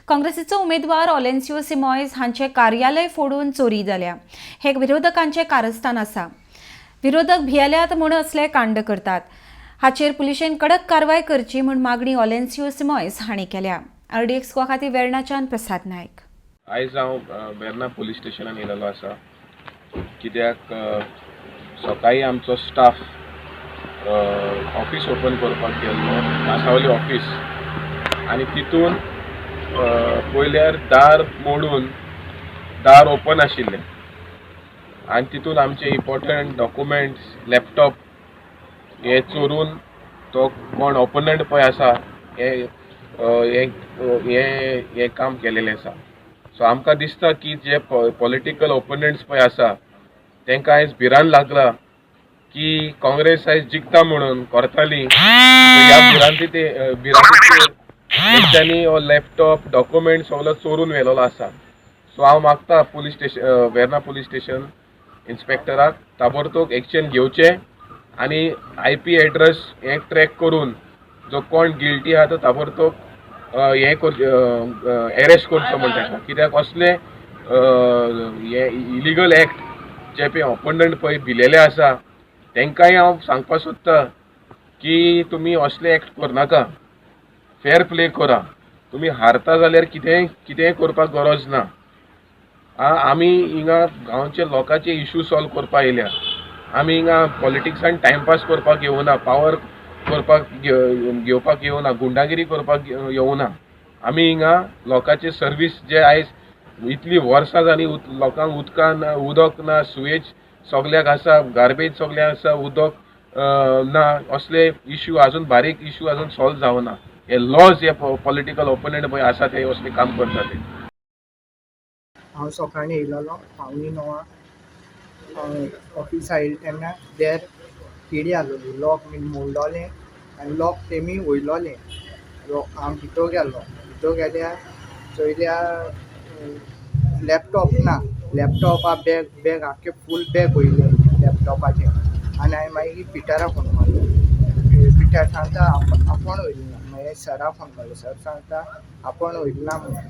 काँग्रेसीचो उमेदवार ऑलेन्सियो सिमॉयस हांचे कार्यालय फोडून चोरी जाल्या। हे विरोधकांचे कारस्थान आसा। विरोधक भियेल्यात म्हूण असले कांड करतात। हाचेर पुलिशेन कडक कारवाय करची म्हूण मागणी ऑलेन्सियो सिमॉयस हांणी केल्या। RDX गोवा खातीर वेर्णाच्यान प्रसाद नायक। आयज हांव वेर्णा पुलीस स्टेशनान येयलेलो आसा कित्याक सकाळीं आमचो स्टाफ ऑफिस ओपन करपाक गेल्लो, कांसावली ऑफिस, आनी तितून पयल्यार दार मोडून दार ओपन आशिल्लें आनी तितून आमचे इम्पॉर्टंट डॉक्युमेंट्स, लॅपटॉप हे चोरून तो कोण ओपोनंट पळय आसा हे काम केलेलें आसा। सो आमकां दिसता की जे पॉलिटिकल ओपोनंट्स पळय आसा तांकां आयज भिरांत लागला की काँग्रेस आयज जिखता म्हणून कोरताली। ह्या भिरांतीचेर तेंच्यांनी हो लॅपटॉप, डॉक्युमेंट सगळो चोरून व्हेलेलो आसा। सो हांव मागता वेर्णा पुलीस स्टेशन इन्स्पेक्टराक ताबडतोब एक्शन घेवचें आनी IP एड्रेस हे ट्रॅक करून जो कोण गिल्टी आहा तो ताबडतोब अरेस्ट करचो म्हणटा कित्याक असले हे इलिगल एक्ट जे पळय ओपोनंट पळय भिलेले आसा तांकांय हांव सांगपाक सोदता की तुमी असले एक्ट करनाका, फेर प्ले करा। तुमी हारता जाल्यार कितेंय करपाक गरज ना। आमी हिंगा गांवच्या लोकांचे इश्यू सॉल्व करपाक येयल्या। आमी हिंगा पॉलिटिक्सान टायमपास करपाक येवना, पावर करपाक घेवपाक येवना, गुंडागिरी करपाक येवना। आमी हिंगा लोकांचे सर्वीस जे आयज इतली वर्सां जालीं लोकांक उदक ना, सुवेज सगल्याक आसा, गार्बेज सगल्याक आसा, उदक ना, असले इश्यू आजून बारीक इश्यू आजून सॉल्व जावना। हे लॉज हे पॉलिटिकल ओपोनंट पळय आसा ते असले काम करता ते। हांव सकाळीं येयलोलो 9:15 ऑफिस आयले तेन्ना देर किडी आसलोली, लॉक बीन मोडलोलें आनी लॉक तेमी वयलोलें। हांव भितर गेलो, भितर गेल्यार चोयल्यार लॅपटॉप ना, लॅपटॉपा बॅग आख्खे फूल बॅग वयलें लॅपटॉपाचें। आनी हांवें मागीर पिटराक फोन मारलो, पिटर सांगता आपूण व्हेली ना। मागीर सराक फोन मारलो, सर सांगता आपूण व्हेली ना म्हणून।